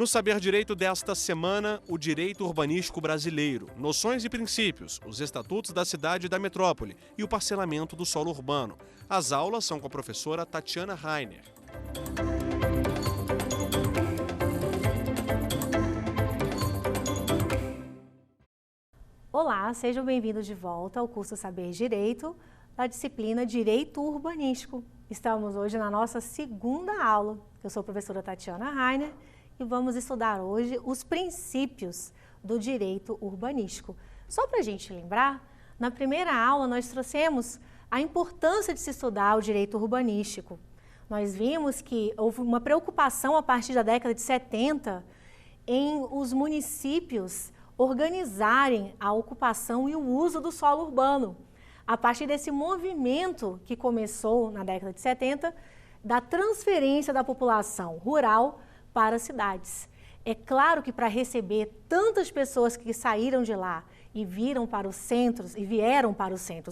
No Saber Direito desta semana, o direito urbanístico brasileiro, noções e princípios, os estatutos da cidade e da metrópole e o parcelamento do solo urbano. As aulas são com a professora Tatiana Rainer. Olá, sejam bem-vindos de volta ao curso Saber Direito, da disciplina Direito Urbanístico. Estamos hoje na nossa segunda aula. Eu sou a professora Tatiana Rainer e vamos estudar hoje os princípios do direito urbanístico. Só para a gente lembrar, na primeira aula nós trouxemos a importância de se estudar o direito urbanístico. Nós vimos que houve uma preocupação a partir da década de 70 em os municípios organizarem a ocupação e o uso do solo urbano. A partir desse movimento que começou na década de 70, da transferência da população rural para as cidades. É claro que para receber tantas pessoas que saíram de lá e vieram para os centros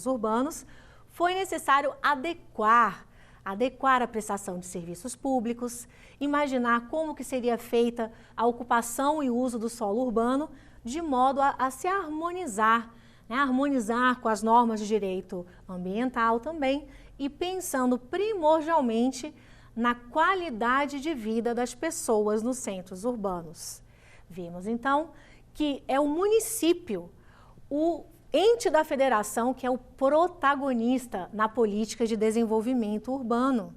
urbanos, foi necessário adequar a prestação de serviços públicos, imaginar como que seria feita a ocupação e uso do solo urbano, de modo a se harmonizar, harmonizar com as normas de direito ambiental também e pensando primordialmente na qualidade de vida das pessoas nos centros urbanos. Vimos então que é o município, o ente da federação que é o protagonista na política de desenvolvimento urbano.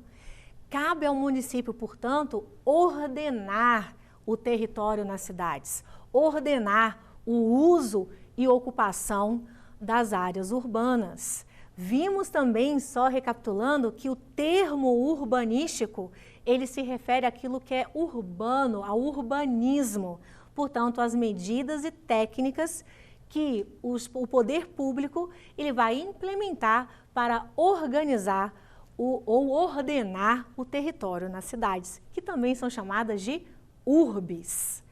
Cabe ao município, portanto, ordenar o território nas cidades, ordenar o uso e ocupação das áreas urbanas. Vimos também, só recapitulando, que o termo urbanístico, ele se refere àquilo que é urbano, ao urbanismo. Portanto, as medidas e técnicas que o poder público ele vai implementar para organizar ou ordenar o território nas cidades, que também são chamadas de urbes.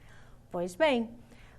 Pois bem,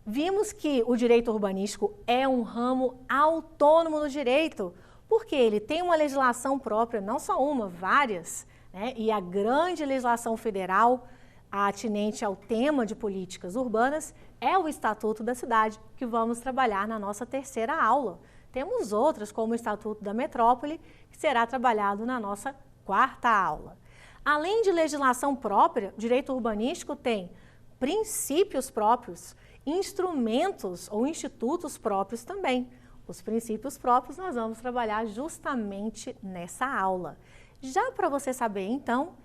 vimos que o direito urbanístico é um ramo autônomo do direito, porque ele tem uma legislação própria, não só uma, várias, e a grande legislação federal atinente ao tema de políticas urbanas é o Estatuto da Cidade, que vamos trabalhar na nossa terceira aula. Temos outras, como o Estatuto da Metrópole, que será trabalhado na nossa quarta aula. Além de legislação própria, o direito urbanístico tem princípios próprios, instrumentos ou institutos próprios também. Os princípios próprios nós vamos trabalhar justamente nessa aula. Já para você saber, então,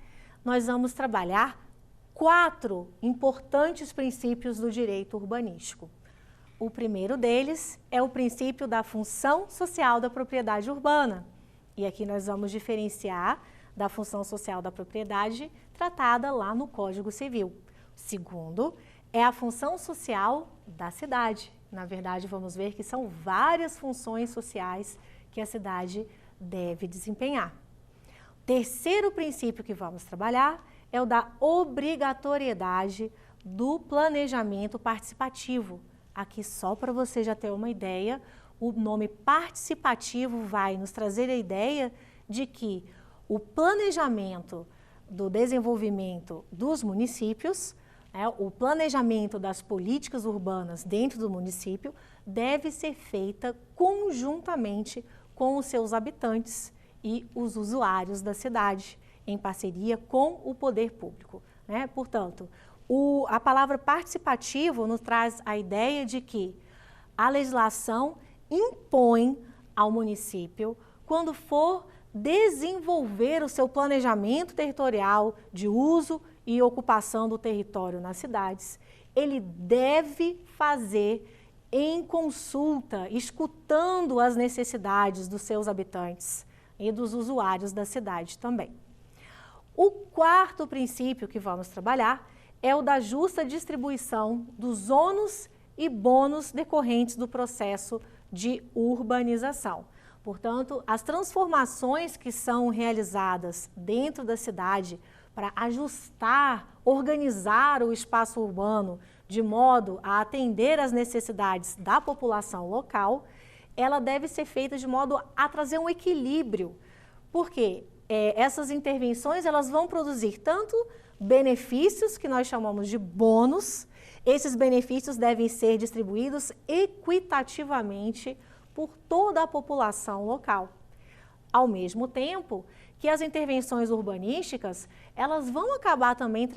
nós vamos trabalhar 4 importantes princípios do direito urbanístico. O primeiro deles é o princípio da função social da propriedade urbana. E aqui nós vamos diferenciar da função social da propriedade tratada lá no Código Civil. O segundo é a função social da cidade. Na verdade, vamos ver que são várias funções sociais que a cidade deve desempenhar. O terceiro princípio que vamos trabalhar é o da obrigatoriedade do planejamento participativo. Aqui, só para você já ter uma ideia, o nome participativo vai nos trazer a ideia de que o planejamento do desenvolvimento dos municípios, o planejamento das políticas urbanas dentro do município deve ser feita conjuntamente com os seus habitantes e os usuários da cidade, em parceria com o poder público. Portanto, a palavra participativo nos traz a ideia de que a legislação impõe ao município, quando for desenvolver o seu planejamento territorial de uso e ocupação do território nas cidades, ele deve fazer em consulta, escutando as necessidades dos seus habitantes e dos usuários da cidade também. O quarto princípio que vamos trabalhar é o da justa distribuição dos ônus e bônus decorrentes do processo de urbanização. Portanto, as transformações que são realizadas dentro da cidade para ajustar, organizar o espaço urbano de modo a atender às necessidades da população local, ela deve ser feita de modo a trazer um equilíbrio, porque essas intervenções elas vão produzir tanto benefícios, que nós chamamos de bônus. Esses benefícios devem ser distribuídos equitativamente por toda a população local. Ao mesmo tempo que as intervenções urbanísticas, elas vão acabar também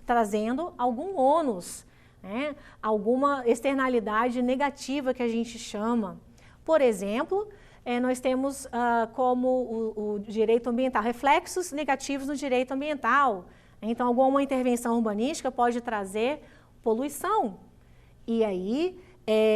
trazendo algum ônus, né? Alguma externalidade negativa que a gente chama. Por exemplo, nós temos como o direito ambiental, reflexos negativos no direito ambiental. Então, alguma intervenção urbanística pode trazer poluição. E aí,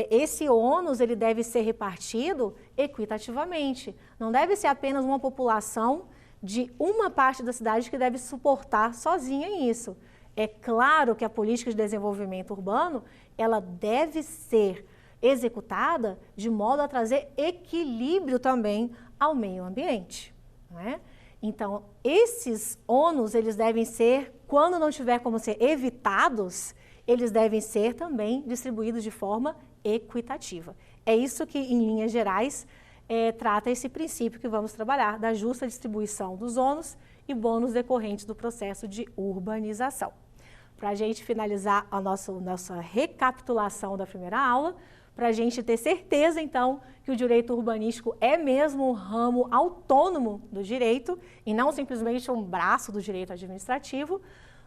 esse ônus ele deve ser repartido equitativamente. Não deve ser apenas uma população de uma parte da cidade que deve suportar sozinha isso. É claro que a política de desenvolvimento urbano ela deve ser executada de modo a trazer equilíbrio também ao meio ambiente, não é? Então, esses ônus, eles devem ser, quando não tiver como ser evitados, eles devem ser também distribuídos de forma equitativa. É isso que, em linhas gerais, trata esse princípio que vamos trabalhar, da justa distribuição dos ônus e bônus decorrentes do processo de urbanização. Para a gente finalizar a nossa recapitulação da primeira aula, para a gente ter certeza, então, que o direito urbanístico é mesmo um ramo autônomo do direito e não simplesmente um braço do direito administrativo,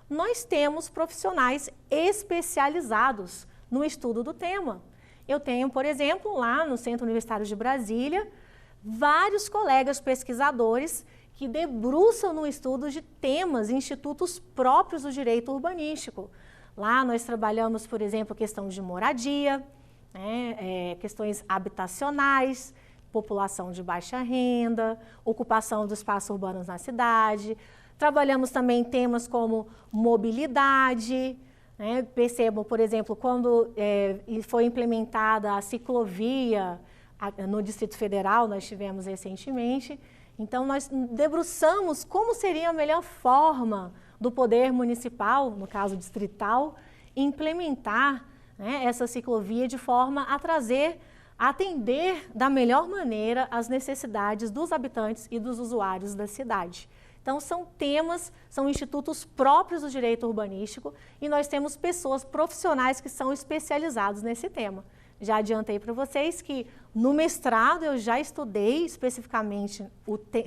nós temos profissionais especializados no estudo do tema. Eu tenho, por exemplo, lá no Centro Universitário de Brasília, vários colegas pesquisadores que debruçam no estudo de temas e institutos próprios do direito urbanístico. Lá nós trabalhamos, por exemplo, questões de moradia, questões habitacionais, população de baixa renda, ocupação dos espaços urbanos na cidade. Trabalhamos também temas como mobilidade. Percebam, por exemplo, quando foi implementada a ciclovia no Distrito Federal, nós tivemos recentemente. Então, nós debruçamos como seria a melhor forma do poder municipal, no caso distrital, implementar essa ciclovia de forma a atender da melhor maneira as necessidades dos habitantes e dos usuários da cidade. Então, são temas, são institutos próprios do direito urbanístico e nós temos pessoas profissionais que são especializados nesse tema. Já adiantei para vocês que no mestrado eu já estudei especificamente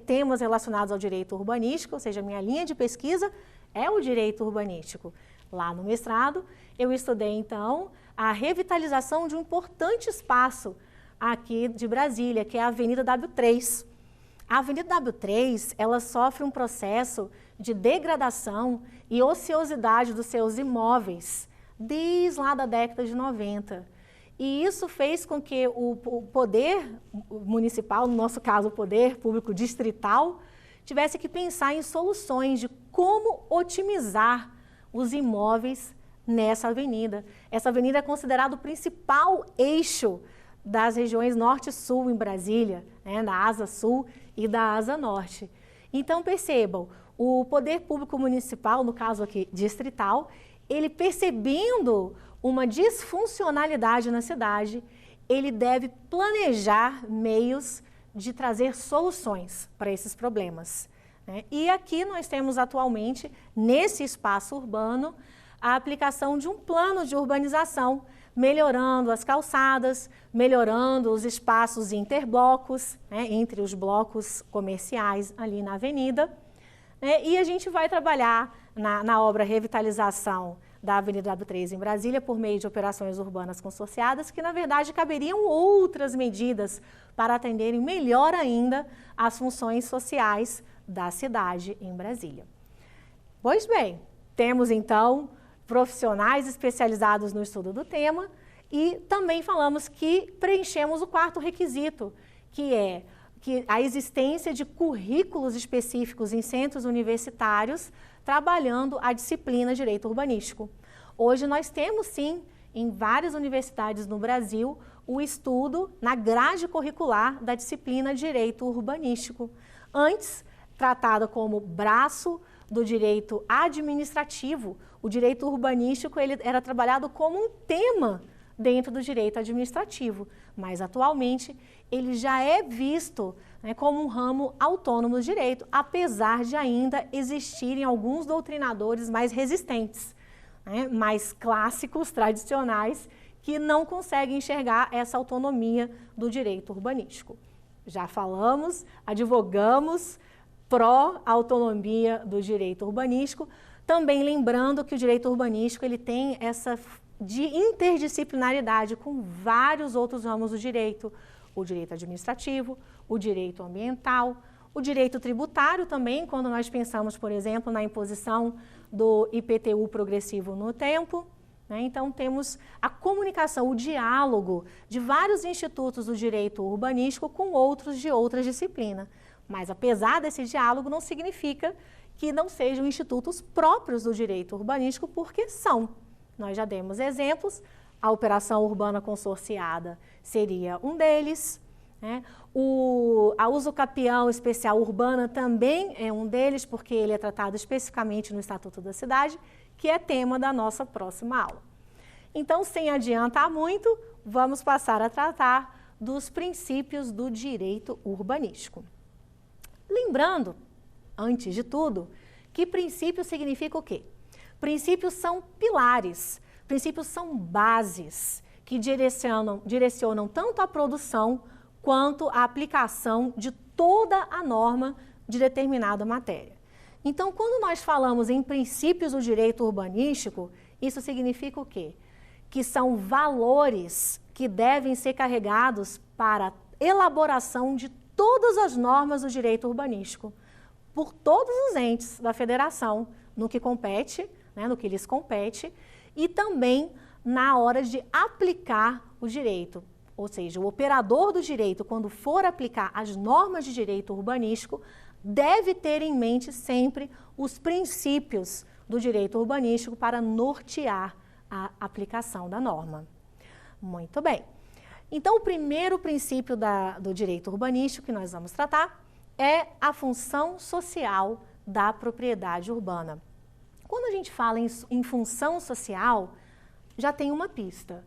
temas relacionados ao direito urbanístico, ou seja, minha linha de pesquisa é o direito urbanístico. Lá no mestrado, eu estudei, então, a revitalização de um importante espaço aqui de Brasília, que é a Avenida W3. A Avenida W3, ela sofre um processo de degradação e ociosidade dos seus imóveis, desde lá da década de 90. E isso fez com que o poder municipal, no nosso caso o poder público distrital, tivesse que pensar em soluções de como otimizar os imóveis nessa avenida. Essa avenida é considerada o principal eixo das regiões norte e sul em Brasília, na asa sul e da asa norte. Então percebam, o poder público municipal, no caso aqui distrital, ele percebendo uma disfuncionalidade na cidade, ele deve planejar meios de trazer soluções para esses problemas. E aqui nós temos atualmente, nesse espaço urbano, a aplicação de um plano de urbanização, melhorando as calçadas, melhorando os espaços interblocos, entre os blocos comerciais ali na avenida. E a gente vai trabalhar na obra Revitalização da Avenida W3 em Brasília por meio de operações urbanas consorciadas, que na verdade caberiam outras medidas para atenderem melhor ainda as funções sociais da cidade em Brasília. Pois bem, temos então profissionais especializados no estudo do tema e também falamos que preenchemos o quarto requisito, que é a existência de currículos específicos em centros universitários trabalhando a disciplina Direito Urbanístico. Hoje nós temos sim, em várias universidades no Brasil, o estudo na grade curricular da disciplina Direito Urbanístico. Antes, tratada como braço do direito administrativo, o direito urbanístico ele era trabalhado como um tema dentro do direito administrativo, mas atualmente ele já é visto, né, como um ramo autônomo do direito, apesar de ainda existirem alguns doutrinadores mais resistentes, né, mais clássicos, tradicionais, que não conseguem enxergar essa autonomia do direito urbanístico. Já falamos, advogamos pró-autonomia do direito urbanístico, também lembrando que o direito urbanístico ele tem essa de interdisciplinaridade com vários outros ramos do direito, o direito administrativo, o direito ambiental, o direito tributário também, quando nós pensamos, por exemplo, na imposição do IPTU progressivo no tempo, né? Então temos a comunicação, o diálogo de vários institutos do direito urbanístico com outros de outras disciplinas. Mas apesar desse diálogo não significa que não sejam institutos próprios do direito urbanístico, porque são. Nós já demos exemplos, a operação urbana consorciada seria um deles, né? A usucapião especial urbana também é um deles, porque ele é tratado especificamente no Estatuto da Cidade, que é tema da nossa próxima aula. Então, sem adiantar muito, vamos passar a tratar dos princípios do direito urbanístico. Lembrando, antes de tudo, que princípio significa o quê? Princípios são pilares, princípios são bases que direcionam tanto a produção quanto a aplicação de toda a norma de determinada matéria. Então, quando nós falamos em princípios do direito urbanístico, isso significa o quê? Que são valores que devem ser carregados para a elaboração de todas as normas do direito urbanístico, por todos os entes da federação, no que compete, né, no que lhes compete, e também na hora de aplicar o direito. Ou seja, o operador do direito, quando for aplicar as normas de direito urbanístico, deve ter em mente sempre os princípios do direito urbanístico para nortear a aplicação da norma. Muito bem. Então, o primeiro princípio do direito urbanístico que nós vamos tratar é a função social da propriedade urbana. Quando a gente fala em função social, já tem uma pista.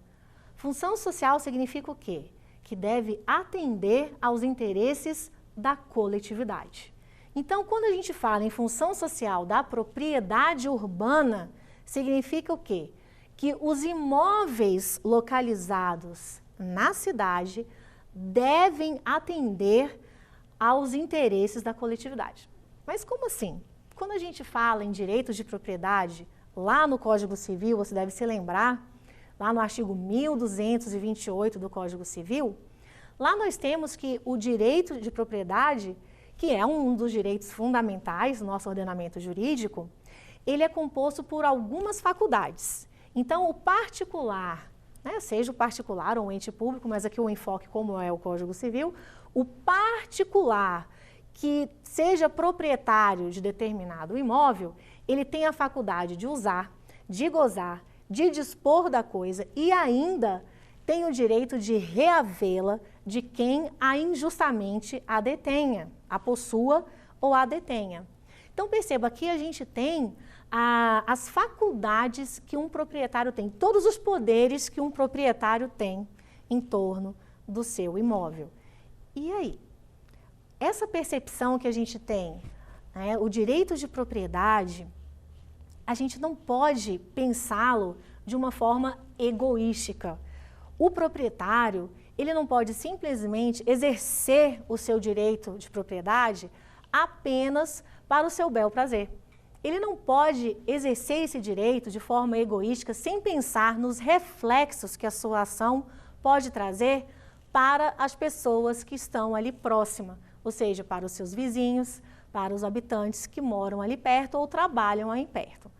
Função social significa o quê? Que deve atender aos interesses da coletividade. Então, quando a gente fala em função social da propriedade urbana, significa o quê? Que os imóveis localizados na cidade devem atender aos interesses da coletividade. Mas como assim? Quando a gente fala em direitos de propriedade, lá no Código Civil, você deve se lembrar, lá no artigo 1228 do Código Civil, lá nós temos que o direito de propriedade, que é um dos direitos fundamentais do nosso ordenamento jurídico, ele é composto por algumas faculdades. Então, o particular, né, seja o particular ou um ente público, mas aqui o enfoque, como é o Código Civil, o particular que seja proprietário de determinado imóvel, ele tem a faculdade de usar, de gozar, de dispor da coisa e ainda tem o direito de reavê-la de quem a injustamente a detenha, a possua ou a detenha. Então, perceba que a gente tem as faculdades que um proprietário tem, todos os poderes que um proprietário tem em torno do seu imóvel. E aí? Essa percepção que a gente tem, né, o direito de propriedade, a gente não pode pensá-lo de uma forma egoística. O proprietário, ele não pode simplesmente exercer o seu direito de propriedade apenas para o seu bel prazer. Ele não pode exercer esse direito de forma egoística sem pensar nos reflexos que a sua ação pode trazer para as pessoas que estão ali próximas, ou seja, para os seus vizinhos, para os habitantes que moram ali perto ou trabalham aí perto.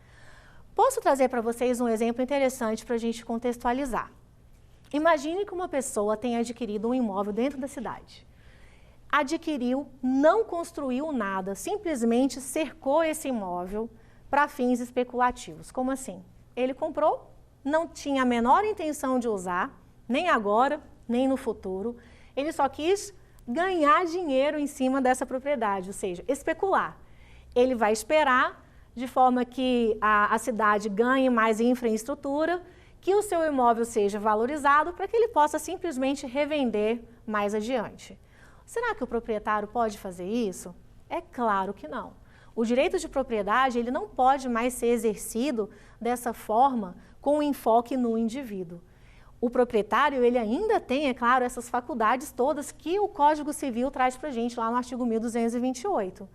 Posso trazer para vocês um exemplo interessante para a gente contextualizar. Imagine que uma pessoa tenha adquirido um imóvel dentro da cidade. Adquiriu, não construiu nada, simplesmente cercou esse imóvel para fins especulativos. Como assim? Ele comprou, não tinha a menor intenção de usar, nem agora, nem no futuro. Ele só quis ganhar dinheiro em cima dessa propriedade, ou seja, especular. Ele vai esperar de forma que a cidade ganhe mais infraestrutura que o seu imóvel seja valorizado para que ele possa simplesmente revender mais adiante. Será que o proprietário pode fazer isso? É claro que não. O direito de propriedade ele não pode mais ser exercido dessa forma com enfoque no indivíduo. O proprietário ele ainda tem, é claro, essas faculdades todas que o Código Civil traz para a gente lá no artigo 1228.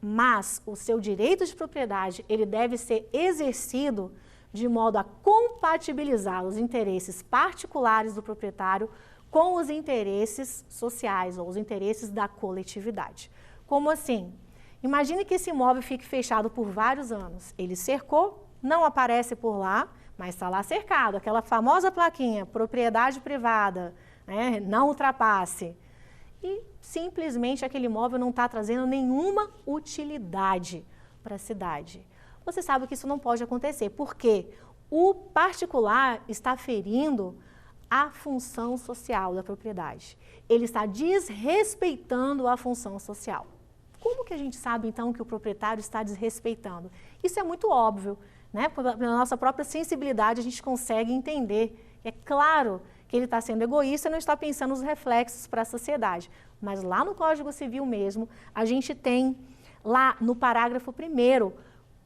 Mas o seu direito de propriedade ele deve ser exercido de modo a compatibilizar os interesses particulares do proprietário com os interesses sociais ou os interesses da coletividade. Como assim? Imagine que esse imóvel fique fechado por vários anos. Ele cercou, não aparece por lá, mas está lá cercado. Aquela famosa plaquinha, propriedade privada, né? Não ultrapasse. E simplesmente aquele imóvel não está trazendo nenhuma utilidade para a cidade. Você sabe que isso não pode acontecer, porque o particular está ferindo a função social da propriedade. Ele está desrespeitando a função social. Como que a gente sabe, então, que o proprietário está desrespeitando? Isso é muito óbvio, né? Pela nossa própria sensibilidade, a gente consegue entender. É claro que ele está sendo egoísta e não está pensando nos reflexos para a sociedade. Mas lá no Código Civil mesmo, a gente tem, lá no parágrafo 1º,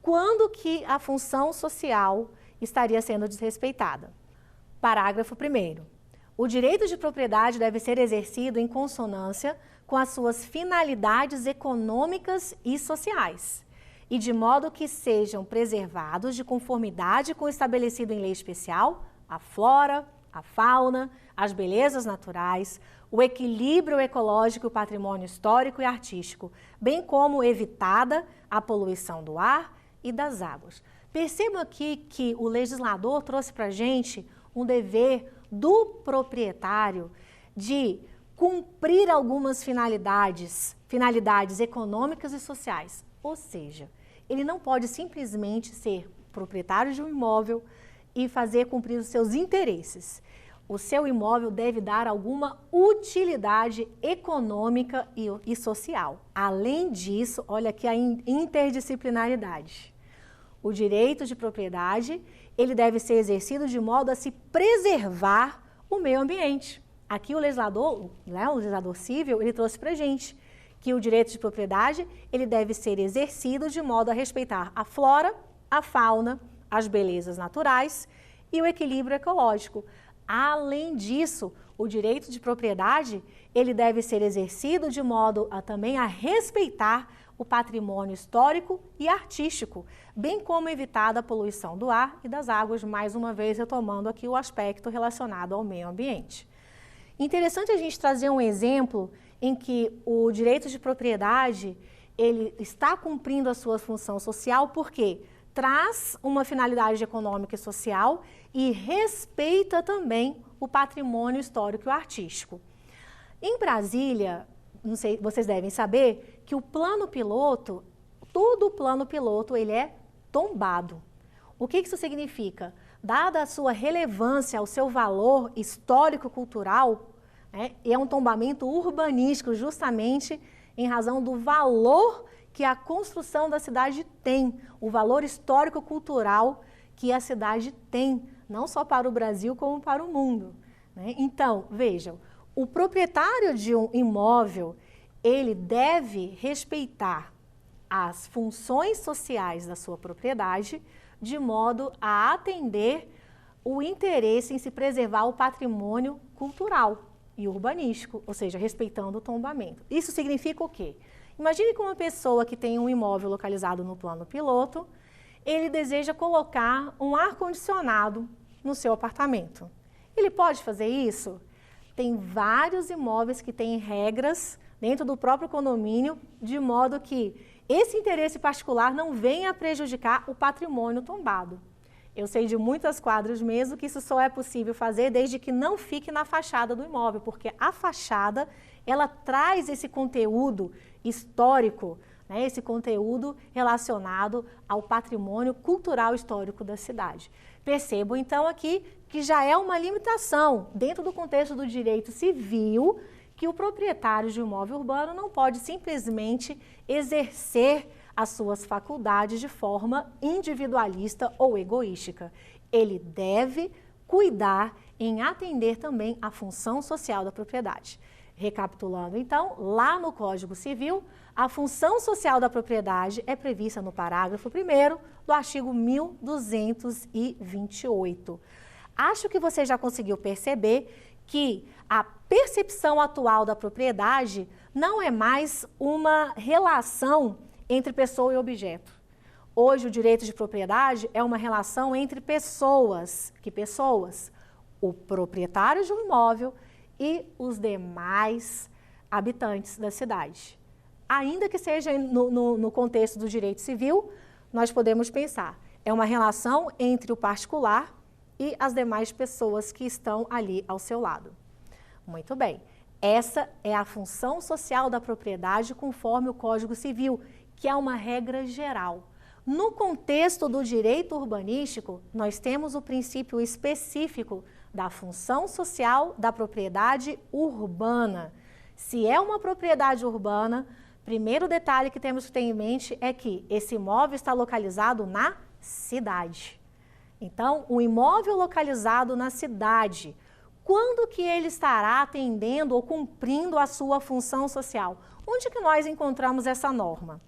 quando que a função social estaria sendo desrespeitada. Parágrafo 1º. O direito de propriedade deve ser exercido em consonância com as suas finalidades econômicas e sociais, e de modo que sejam preservados de conformidade com o estabelecido em lei especial, a flora, a fauna, as belezas naturais, o equilíbrio ecológico, o patrimônio histórico e artístico, bem como evitada a poluição do ar e das águas. Perceba aqui que o legislador trouxe para a gente um dever do proprietário de cumprir algumas finalidades econômicas e sociais. Ou seja, ele não pode simplesmente ser proprietário de um imóvel e fazer cumprir os seus interesses. O seu imóvel deve dar alguma utilidade econômica e social. Além disso, olha aqui a interdisciplinaridade. O direito de propriedade, ele deve ser exercido de modo a se preservar o meio ambiente. Aqui o legislador civil, ele trouxe para a gente que o direito de propriedade, ele deve ser exercido de modo a respeitar a flora, a fauna, as belezas naturais e o equilíbrio ecológico. Além disso, o direito de propriedade, ele deve ser exercido de modo a também a respeitar o patrimônio histórico e artístico, bem como evitar a poluição do ar e das águas, mais uma vez retomando aqui o aspecto relacionado ao meio ambiente. Interessante a gente trazer um exemplo em que o direito de propriedade, ele está cumprindo a sua função social, porque traz uma finalidade econômica e social e respeita também o patrimônio histórico e artístico. Em Brasília, não sei, vocês devem saber que o plano piloto, todo o plano piloto, ele é tombado. O que isso significa? Dada a sua relevância, ao seu valor histórico-cultural, é um tombamento urbanístico, justamente em razão do valor que a construção da cidade tem, o valor histórico-cultural que a cidade tem, não só para o Brasil, como para o mundo. Então, vejam, o proprietário de um imóvel, ele deve respeitar as funções sociais da sua propriedade, de modo a atender o interesse em se preservar o patrimônio cultural e urbanístico, ou seja, respeitando o tombamento. Isso significa o quê? Imagine que uma pessoa que tem um imóvel localizado no plano piloto, ele deseja colocar um ar-condicionado no seu apartamento. Ele pode fazer isso? Tem vários imóveis que têm regras dentro do próprio condomínio, de modo que esse interesse particular não venha a prejudicar o patrimônio tombado. Eu sei de muitas quadras mesmo que isso só é possível fazer desde que não fique na fachada do imóvel, porque a fachada, ela traz esse conteúdo histórico, esse conteúdo relacionado ao patrimônio cultural histórico da cidade. Percebo então aqui que já é uma limitação dentro do contexto do direito civil que o proprietário de um imóvel urbano não pode simplesmente exercer as suas faculdades de forma individualista ou egoística. Ele deve cuidar, em atender também a função social da propriedade. Recapitulando, então, lá no Código Civil, a função social da propriedade é prevista no parágrafo 1º do artigo 1228. Acho que você já conseguiu perceber que a percepção atual da propriedade não é mais uma relação entre pessoa e objeto. Hoje, o direito de propriedade é uma relação entre pessoas. Que pessoas? O proprietário de um imóvel e os demais habitantes da cidade. Ainda que seja no contexto do direito civil, nós podemos pensar, é uma relação entre o particular e as demais pessoas que estão ali ao seu lado. Muito bem, essa é a função social da propriedade conforme o Código Civil, que é uma regra geral. No contexto do direito urbanístico, nós temos o princípio específico da função social da propriedade urbana. Se é uma propriedade urbana, primeiro detalhe que temos que ter em mente é que esse imóvel está localizado na cidade. Então, o imóvel localizado na cidade, quando que ele estará atendendo ou cumprindo a sua função social? Onde que nós encontramos essa norma?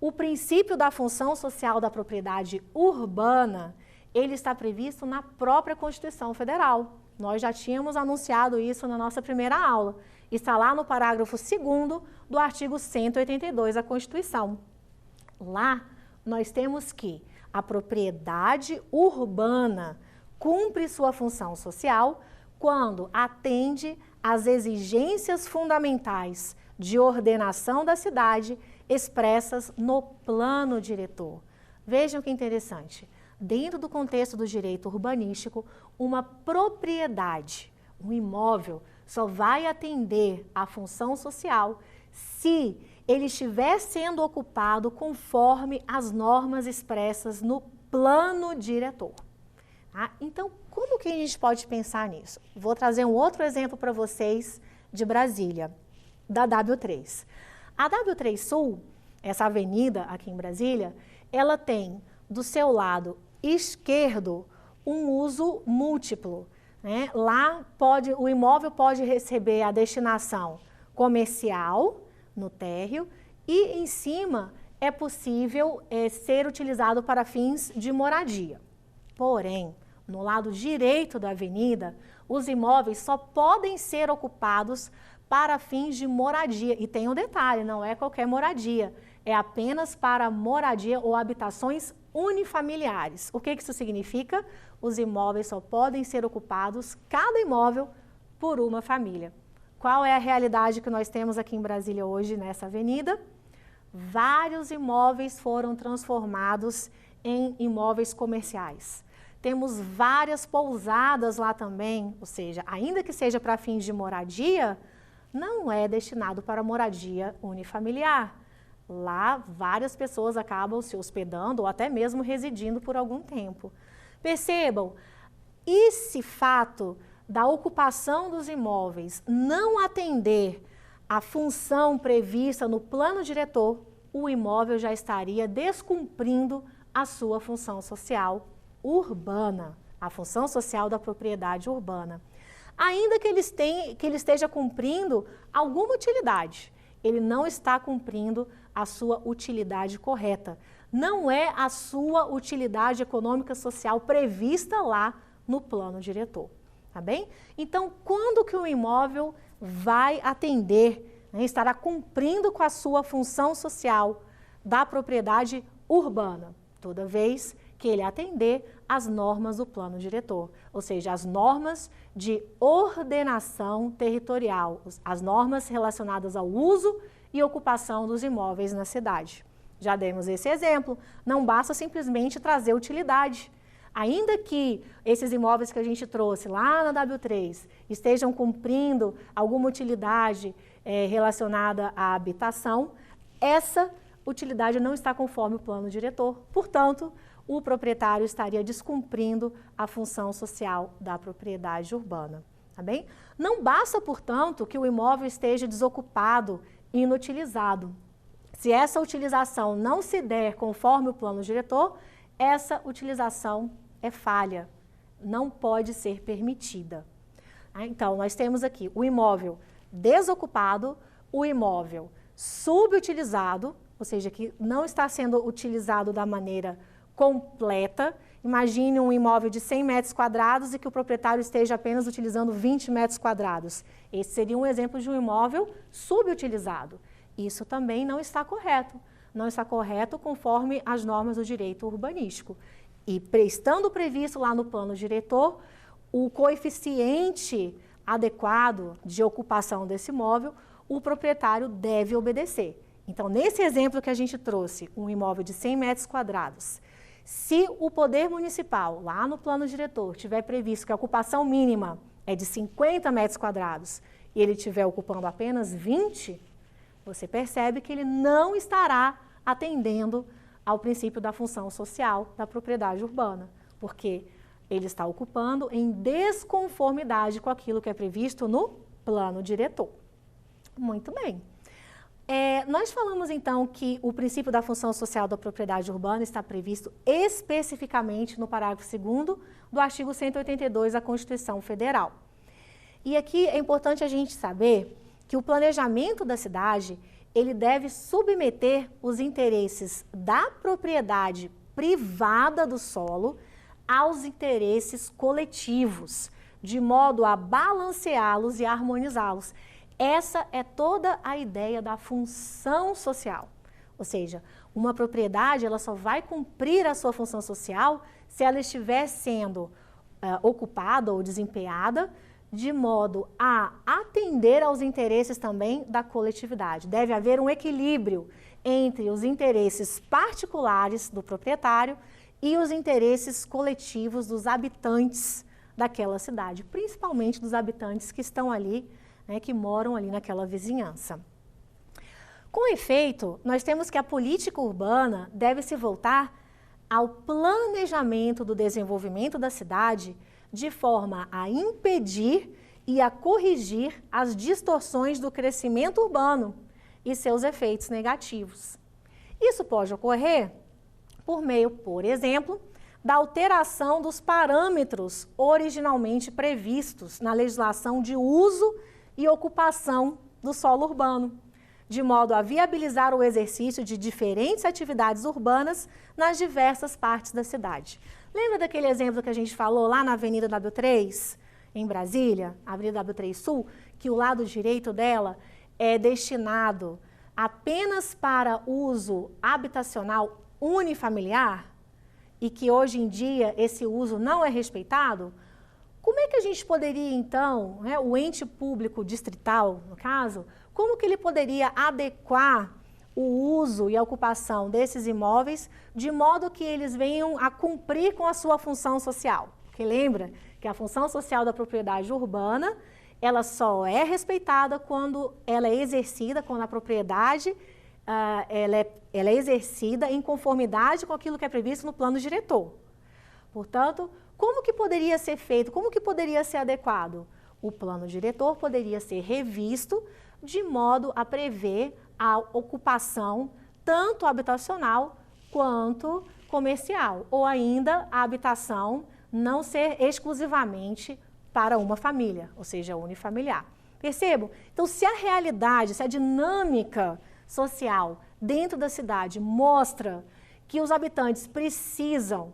O princípio da função social da propriedade urbana, ele está previsto na própria Constituição Federal. Nós já tínhamos anunciado isso na nossa primeira aula. Está lá no parágrafo 2º do artigo 182 da Constituição. Lá, nós temos que a propriedade urbana cumpre sua função social quando atende às exigências fundamentais de ordenação da cidade expressas no plano diretor. Vejam que interessante. Dentro do contexto do direito urbanístico, uma propriedade, um imóvel, só vai atender à função social se ele estiver sendo ocupado conforme as normas expressas no plano diretor. Tá? Então, como que a gente pode pensar nisso? Vou trazer um outro exemplo para vocês de Brasília, da W3. A W3 Sul, essa avenida aqui em Brasília, ela tem do seu lado esquerdo um uso múltiplo. Né? Lá o imóvel pode receber a destinação comercial no térreo e em cima é possível ser utilizado para fins de moradia. Porém, no lado direito da avenida, os imóveis só podem ser ocupados para fins de moradia. E tem um detalhe, não é qualquer moradia, é apenas para moradia ou habitações unifamiliares. O que isso significa? Os imóveis só podem ser ocupados, cada imóvel, por uma família. Qual é a realidade que nós temos aqui em Brasília hoje, nessa avenida? Vários imóveis foram transformados em imóveis comerciais. Temos várias pousadas lá também, ou seja, ainda que seja para fins de moradia, não é destinado para moradia unifamiliar. Lá, várias pessoas acabam se hospedando ou até mesmo residindo por algum tempo. Percebam, esse fato da ocupação dos imóveis não atender à função prevista no plano diretor, o imóvel já estaria descumprindo a sua função social urbana, a função social da propriedade urbana. Ainda que ele esteja cumprindo alguma utilidade, ele não está cumprindo a sua utilidade correta. Não é a sua utilidade econômica social prevista lá no plano diretor, tá bem? Então, quando que o imóvel vai atender, né, estará cumprindo com a sua função social da propriedade urbana? Toda vez que ele atender às normas do plano diretor, ou seja, as normas de ordenação territorial, as normas relacionadas ao uso e ocupação dos imóveis na cidade. Já demos esse exemplo, não basta simplesmente trazer utilidade. Ainda que esses imóveis que a gente trouxe lá na W3 estejam cumprindo alguma utilidade relacionada à habitação, essa utilidade não está conforme o plano diretor, portanto, o proprietário estaria descumprindo a função social da propriedade urbana, tá bem? Não basta, portanto, que o imóvel esteja desocupado e inutilizado. Se essa utilização não se der conforme o plano diretor, essa utilização é falha, não pode ser permitida. Então, nós temos aqui o imóvel desocupado, o imóvel subutilizado, ou seja, que não está sendo utilizado da maneira completa. Imagine um imóvel de 100 metros quadrados e que o proprietário esteja apenas utilizando 20 metros quadrados. Esse seria um exemplo de um imóvel subutilizado. Isso também não está correto. Não está correto conforme as normas do direito urbanístico. E estando previsto lá no plano diretor, o coeficiente adequado de ocupação desse imóvel, o proprietário deve obedecer. Então, nesse exemplo que a gente trouxe, um imóvel de 100 metros quadrados, se o poder municipal, lá no plano diretor, tiver previsto que a ocupação mínima é de 50 metros quadrados e ele estiver ocupando apenas 20, você percebe que ele não estará atendendo ao princípio da função social da propriedade urbana, porque ele está ocupando em desconformidade com aquilo que é previsto no plano diretor. Muito bem. Nós falamos, então, que o princípio da função social da propriedade urbana está previsto especificamente no parágrafo 2º do artigo 182 da Constituição Federal. E aqui é importante a gente saber que o planejamento da cidade, ele deve submeter os interesses da propriedade privada do solo aos interesses coletivos, de modo a balanceá-los e harmonizá-los. Essa é toda a ideia da função social. Ou seja, uma propriedade ela só vai cumprir a sua função social se ela estiver sendo ocupada ou desempenhada de modo a atender aos interesses também da coletividade. Deve haver um equilíbrio entre os interesses particulares do proprietário e os interesses coletivos dos habitantes daquela cidade, principalmente dos habitantes que estão ali, que moram ali naquela vizinhança. Com efeito, nós temos que a política urbana deve se voltar ao planejamento do desenvolvimento da cidade de forma a impedir e a corrigir as distorções do crescimento urbano e seus efeitos negativos. Isso pode ocorrer por meio, por exemplo, da alteração dos parâmetros originalmente previstos na legislação de uso e ocupação do solo urbano, de modo a viabilizar o exercício de diferentes atividades urbanas nas diversas partes da cidade. Lembra daquele exemplo que a gente falou lá na Avenida W3, em Brasília, a Avenida W3 Sul, que o lado direito dela é destinado apenas para uso habitacional unifamiliar e que hoje em dia esse uso não é respeitado? Como é que a gente poderia, então, o ente público distrital, no caso, como que ele poderia adequar o uso e a ocupação desses imóveis de modo que eles venham a cumprir com a sua função social? Porque lembra que a função social da propriedade urbana, ela só é respeitada quando ela é exercida, quando a propriedade ela é exercida em conformidade com aquilo que é previsto no plano diretor. Portanto, como que poderia ser feito, como que poderia ser adequado? O plano diretor poderia ser revisto de modo a prever a ocupação tanto habitacional quanto comercial, ou ainda a habitação não ser exclusivamente para uma família, ou seja, unifamiliar. Percebam? Então, se a realidade, se a dinâmica social dentro da cidade mostra que os habitantes precisam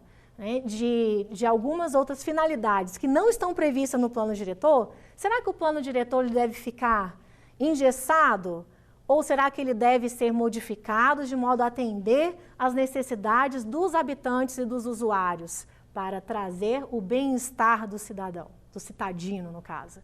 de algumas outras finalidades que não estão previstas no plano diretor, será que o plano diretor ele deve ficar engessado? Ou será que ele deve ser modificado de modo a atender às necessidades dos habitantes e dos usuários, para trazer o bem-estar do cidadão, do citadino, no caso?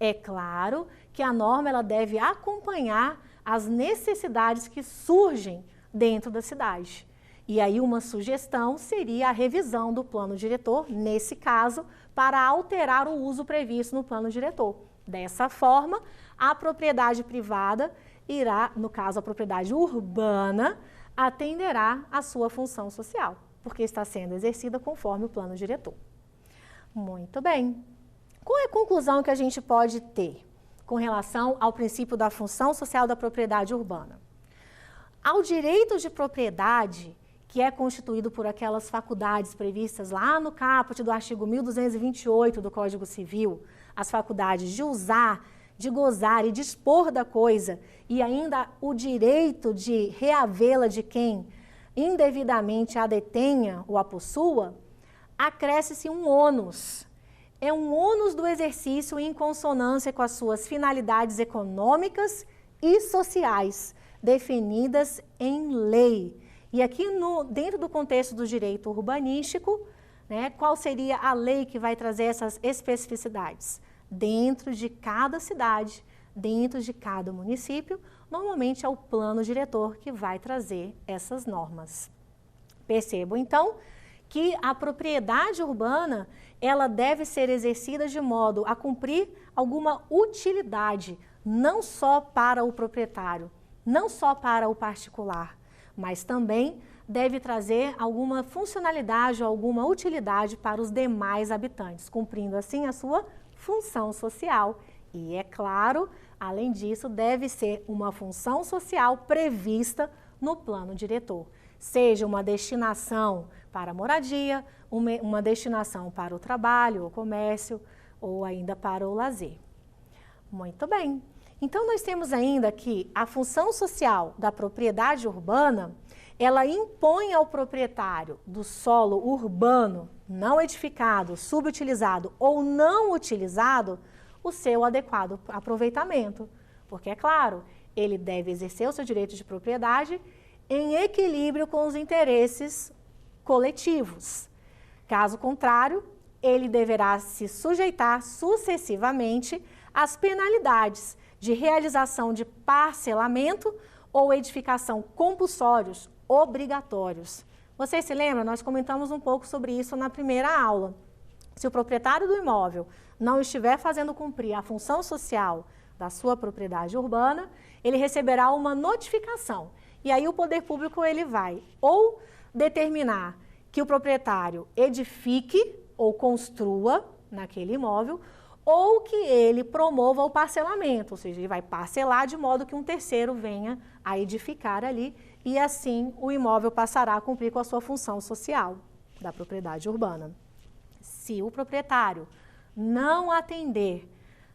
É claro que a norma ela deve acompanhar as necessidades que surgem dentro da cidade. E aí uma sugestão seria a revisão do plano diretor, nesse caso, para alterar o uso previsto no plano diretor. Dessa forma, a propriedade privada irá, no caso a propriedade urbana, atenderá à sua função social, porque está sendo exercida conforme o plano diretor. Muito bem. Qual é a conclusão que a gente pode ter com relação ao princípio da função social da propriedade urbana? Ao direito de propriedade que é constituído por aquelas faculdades previstas lá no caput do artigo 1228 do Código Civil, as faculdades de usar, de gozar e dispor da coisa, e ainda o direito de reavê-la de quem indevidamente a detenha ou a possua, acresce-se um ônus. É um ônus do exercício em consonância com as suas finalidades econômicas e sociais, definidas em lei. E aqui, dentro do contexto do direito urbanístico, né, qual seria a lei que vai trazer essas especificidades? Dentro de cada cidade, dentro de cada município, normalmente é o plano diretor que vai trazer essas normas. Percebo, então, que a propriedade urbana, ela deve ser exercida de modo a cumprir alguma utilidade, não só para o proprietário, não só para o particular, mas também deve trazer alguma funcionalidade ou alguma utilidade para os demais habitantes, cumprindo assim a sua função social. E, é claro, além disso, deve ser uma função social prevista no plano diretor, seja uma destinação para a moradia, uma destinação para o trabalho, o comércio ou ainda para o lazer. Muito bem. Então, nós temos ainda que a função social da propriedade urbana, ela impõe ao proprietário do solo urbano não edificado, subutilizado ou não utilizado o seu adequado aproveitamento. Porque, é claro, ele deve exercer o seu direito de propriedade em equilíbrio com os interesses coletivos. Caso contrário, ele deverá se sujeitar sucessivamente às penalidades de realização de parcelamento ou edificação compulsórios obrigatórios. Vocês se lembram? Nós comentamos um pouco sobre isso na primeira aula. Se o proprietário do imóvel não estiver fazendo cumprir a função social da sua propriedade urbana, ele receberá uma notificação. E aí o poder público ele vai ou determinar que o proprietário edifique ou construa naquele imóvel, ou que ele promova o parcelamento, ou seja, ele vai parcelar de modo que um terceiro venha a edificar ali, e assim o imóvel passará a cumprir com a sua função social da propriedade urbana. Se o proprietário não atender,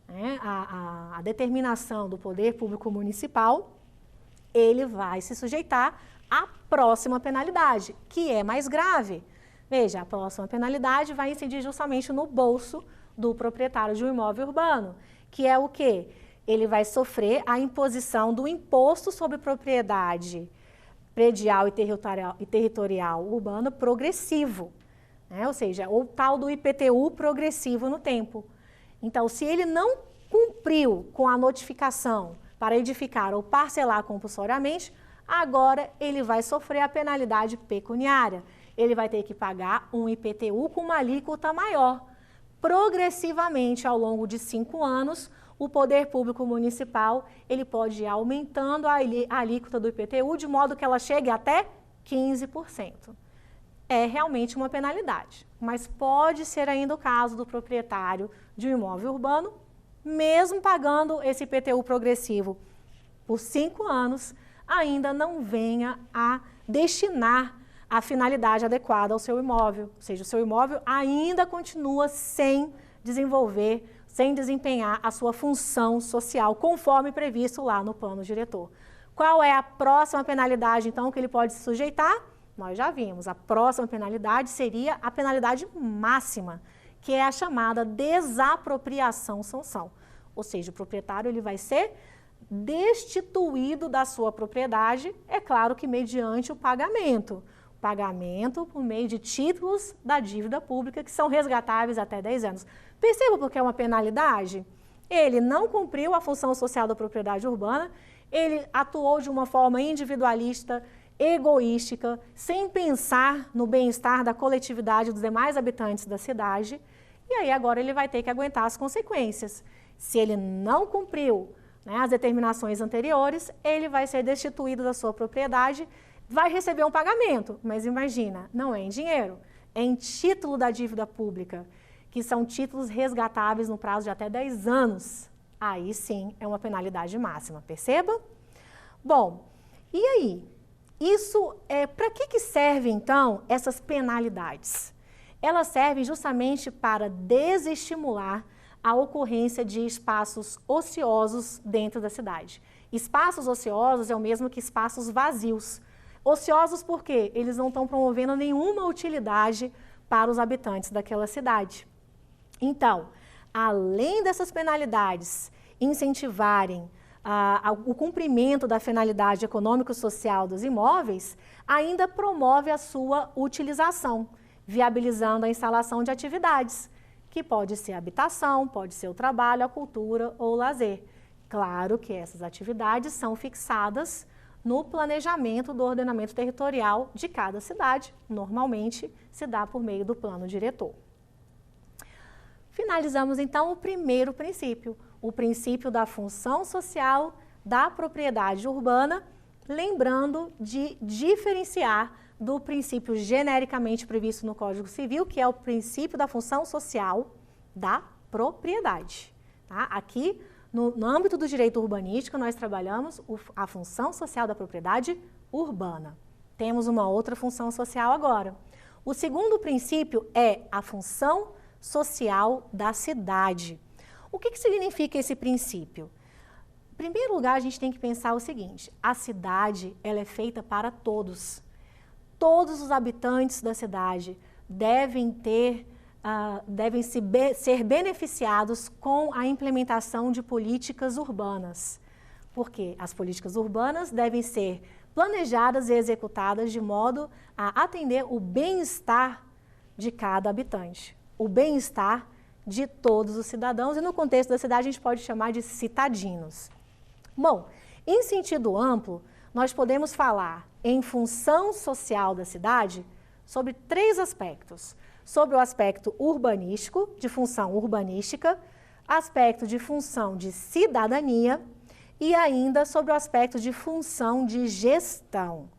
né, a determinação do poder público municipal, ele vai se sujeitar à próxima penalidade, que é mais grave. Veja, a próxima penalidade vai incidir justamente no bolso do proprietário de um imóvel urbano, que é o quê? Ele vai sofrer a imposição do imposto sobre propriedade predial e territorial urbana progressivo, né? Ou seja, o tal do IPTU progressivo no tempo. Então, se ele não cumpriu com a notificação para edificar ou parcelar compulsoriamente, agora ele vai sofrer a penalidade pecuniária. Ele vai ter que pagar um IPTU com uma alíquota maior. Progressivamente, ao longo de 5 anos, o poder público municipal ele pode ir aumentando a alíquota do IPTU de modo que ela chegue até 15%. É realmente uma penalidade, mas pode ser ainda o caso do proprietário de um imóvel urbano, mesmo pagando esse IPTU progressivo por 5 anos, ainda não venha a destinar a finalidade adequada ao seu imóvel, ou seja, o seu imóvel ainda continua sem desenvolver, sem desempenhar a sua função social, conforme previsto lá no plano diretor. Qual é a próxima penalidade, então, que ele pode se sujeitar? Nós já vimos, a próxima penalidade seria a penalidade máxima, que é a chamada desapropriação sanção. Ou seja, o proprietário ele vai ser destituído da sua propriedade, é claro que mediante o pagamento por meio de títulos da dívida pública que são resgatáveis até 10 anos. Perceba porque é uma penalidade? Ele não cumpriu a função social da propriedade urbana, ele atuou de uma forma individualista, egoística, sem pensar no bem-estar da coletividade dos demais habitantes da cidade, e aí agora ele vai ter que aguentar as consequências. Se ele não cumpriu, né, as determinações anteriores, ele vai ser destituído da sua propriedade, vai receber um pagamento, mas imagina, não é em dinheiro, é em título da dívida pública, que são títulos resgatáveis no prazo de até 10 anos. Aí sim é uma penalidade máxima, perceba? Bom, e aí? Para que servem, então, essas penalidades? Elas servem justamente para desestimular a ocorrência de espaços ociosos dentro da cidade. Espaços ociosos é o mesmo que espaços vazios. Ociosos por quê? Eles não estão promovendo nenhuma utilidade para os habitantes daquela cidade. Então, além dessas penalidades incentivarem o cumprimento da finalidade econômico-social dos imóveis, ainda promove a sua utilização, viabilizando a instalação de atividades, que pode ser habitação, pode ser o trabalho, a cultura ou o lazer. Claro que essas atividades são fixadas no planejamento do ordenamento territorial de cada cidade, normalmente se dá por meio do plano diretor. Finalizamos então o primeiro princípio, o princípio da função social da propriedade urbana, lembrando de diferenciar do princípio genericamente previsto no Código Civil, que é o princípio da função social da propriedade. Tá? Aqui, no âmbito do direito urbanístico, nós trabalhamos a função social da propriedade urbana. Temos uma outra função social agora. O segundo princípio é a função social da cidade. O que significa esse princípio? Em primeiro lugar, a gente tem que pensar o seguinte: a cidade ela é feita para todos. Todos os habitantes da cidade devem ser beneficiados com a implementação de políticas urbanas. Porque as políticas urbanas devem ser planejadas e executadas de modo a atender o bem-estar de cada habitante, o bem-estar de todos os cidadãos, e no contexto da cidade a gente pode chamar de citadinos. Bom, em sentido amplo, nós podemos falar em função social da cidade sobre 3 aspectos. Sobre o aspecto urbanístico, de função urbanística, aspecto de função de cidadania e ainda sobre o aspecto de função de gestão.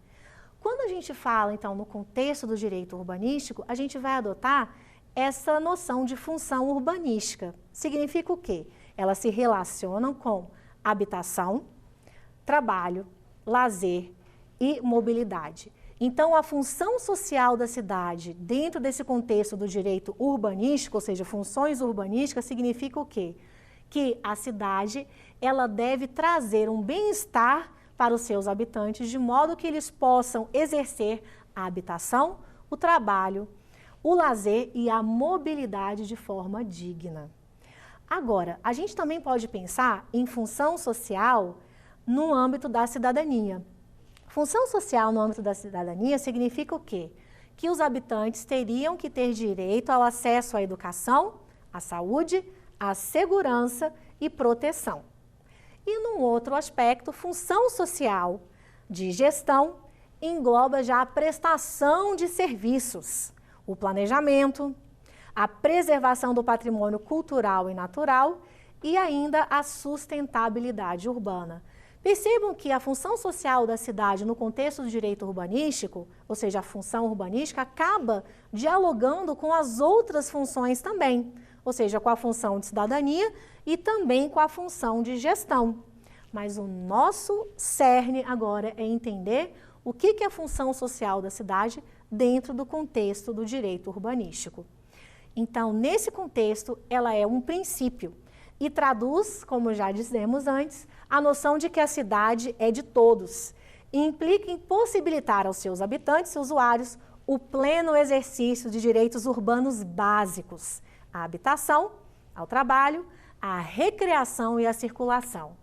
Quando a gente fala, então, no contexto do direito urbanístico, a gente vai adotar essa noção de função urbanística. Significa o quê? Elas se relacionam com habitação, trabalho, lazer e mobilidade. Então, a função social da cidade, dentro desse contexto do direito urbanístico, ou seja, funções urbanísticas, significa o quê? Que a cidade, ela deve trazer um bem-estar para os seus habitantes, de modo que eles possam exercer a habitação, o trabalho, o lazer e a mobilidade de forma digna. Agora, a gente também pode pensar em função social no âmbito da cidadania. Função social no âmbito da cidadania significa o quê? Que os habitantes teriam que ter direito ao acesso à educação, à saúde, à segurança e proteção. E num outro aspecto, função social de gestão engloba já a prestação de serviços, o planejamento, a preservação do patrimônio cultural e natural e ainda a sustentabilidade urbana. Percebam que a função social da cidade no contexto do direito urbanístico, ou seja, a função urbanística, acaba dialogando com as outras funções também, ou seja, com a função de cidadania e também com a função de gestão. Mas o nosso cerne agora é entender o que é a função social da cidade dentro do contexto do direito urbanístico. Então, nesse contexto, ela é um princípio e traduz, como já dissemos antes, a noção de que a cidade é de todos e implica em possibilitar aos seus habitantes e usuários o pleno exercício de direitos urbanos básicos, à habitação, ao trabalho, à recreação e à circulação.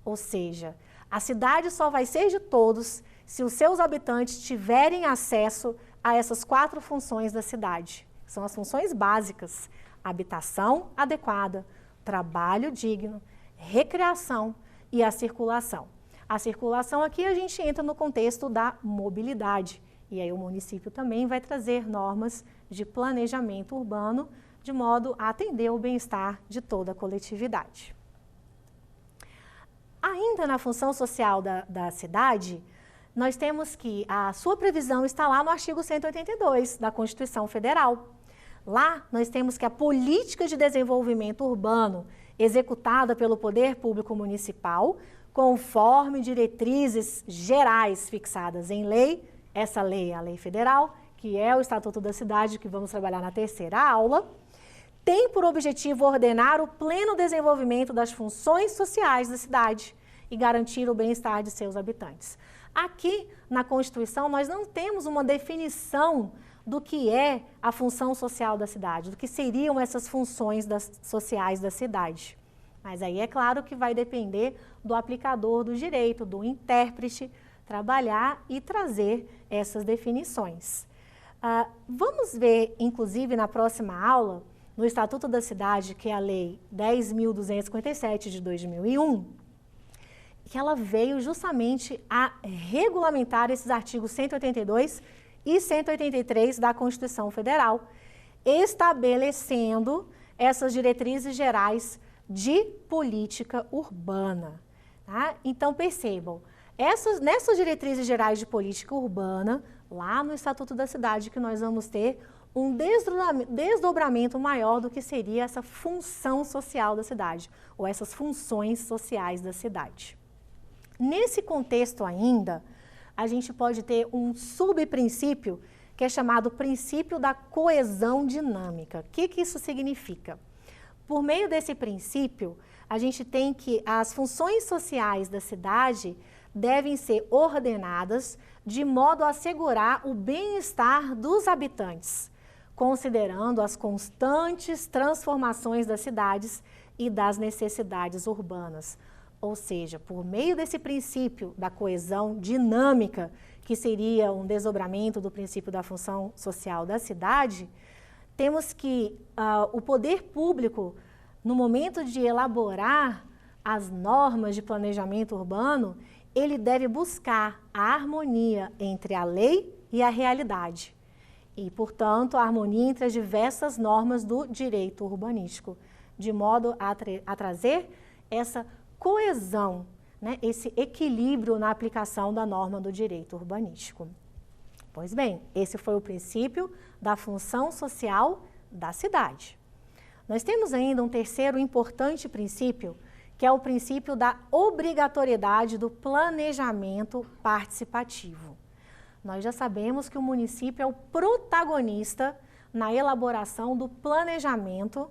Ou seja, a cidade só vai ser de todos se os seus habitantes tiverem acesso a essas 4 funções da cidade. São as funções básicas: habitação adequada, trabalho digno, recreação e a circulação. A circulação aqui a gente entra no contexto da mobilidade. E aí o município também vai trazer normas de planejamento urbano de modo a atender o bem-estar de toda a coletividade. Ainda na função social da cidade, nós temos que a sua previsão está lá no artigo 182 da Constituição Federal. Lá nós temos que a política de desenvolvimento urbano executada pelo poder público municipal conforme diretrizes gerais fixadas em lei. Essa lei é a lei federal, que é o Estatuto da Cidade, que vamos trabalhar na terceira aula, tem por objetivo ordenar o pleno desenvolvimento das funções sociais da cidade e garantir o bem-estar de seus habitantes. Aqui, na Constituição, nós não temos uma definição do que é a função social da cidade, do que seriam essas funções sociais da cidade. Mas aí é claro que vai depender do aplicador do direito, do intérprete, trabalhar e trazer essas definições. Vamos ver, inclusive, na próxima aula, no Estatuto da Cidade, que é a Lei 10.257 de 2001, que ela veio justamente a regulamentar esses artigos 182 e 183 da Constituição Federal, estabelecendo essas diretrizes gerais de política urbana. Tá? Então, percebam, nessas diretrizes gerais de política urbana, lá no Estatuto da Cidade, que nós vamos ter um desdobramento maior do que seria essa função social da cidade, ou essas funções sociais da cidade. Nesse contexto ainda, a gente pode ter um subprincípio que é chamado princípio da coesão dinâmica. O que isso significa? Por meio desse princípio, a gente tem que as funções sociais da cidade devem ser ordenadas de modo a assegurar o bem-estar dos habitantes, considerando as constantes transformações das cidades e das necessidades urbanas. Ou seja, por meio desse princípio da coesão dinâmica, que seria um desdobramento do princípio da função social da cidade, temos que o poder público, no momento de elaborar as normas de planejamento urbano, ele deve buscar a harmonia entre a lei e a realidade. E, portanto, a harmonia entre as diversas normas do direito urbanístico, de modo a trazer essa coesão, né, esse equilíbrio na aplicação da norma do direito urbanístico. Pois bem, esse foi o princípio da função social da cidade. Nós temos ainda um terceiro importante princípio, que é o princípio da obrigatoriedade do planejamento participativo. Nós já sabemos que o município é o protagonista na elaboração do planejamento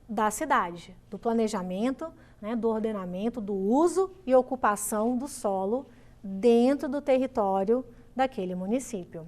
da cidade, do planejamento, né, do ordenamento, do uso e ocupação do solo dentro do território daquele município.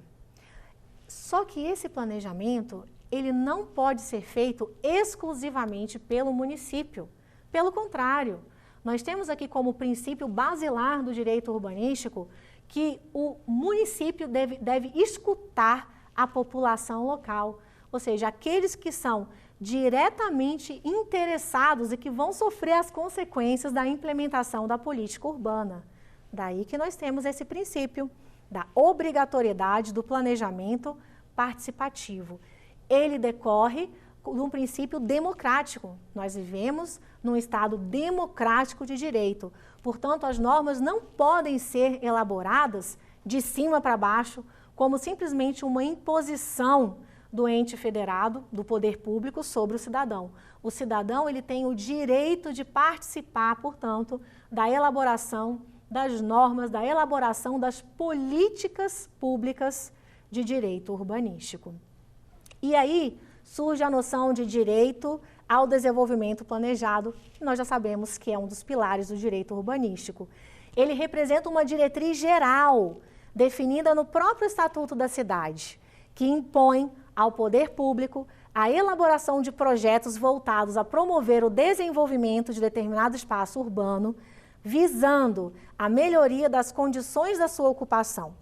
Só que esse planejamento, ele não pode ser feito exclusivamente pelo município. Pelo contrário, nós temos aqui como princípio basilar do direito urbanístico que o município deve escutar a população local, ou seja, aqueles que são diretamente interessados e que vão sofrer as consequências da implementação da política urbana. Daí que nós temos esse princípio da obrigatoriedade do planejamento participativo. Ele decorre de um princípio democrático. Nós vivemos num Estado democrático de direito. Portanto, as normas não podem ser elaboradas de cima para baixo, como simplesmente uma imposição do ente federado, do poder público, sobre o cidadão. O cidadão ele tem o direito de participar, portanto, da elaboração das normas, da elaboração das políticas públicas de direito urbanístico. E aí surge a noção de direito ao desenvolvimento planejado, que nós já sabemos que é um dos pilares do direito urbanístico. Ele representa uma diretriz geral, definida no próprio Estatuto da Cidade, que impõe ao poder público a elaboração de projetos voltados a promover o desenvolvimento de determinado espaço urbano, visando a melhoria das condições da sua ocupação,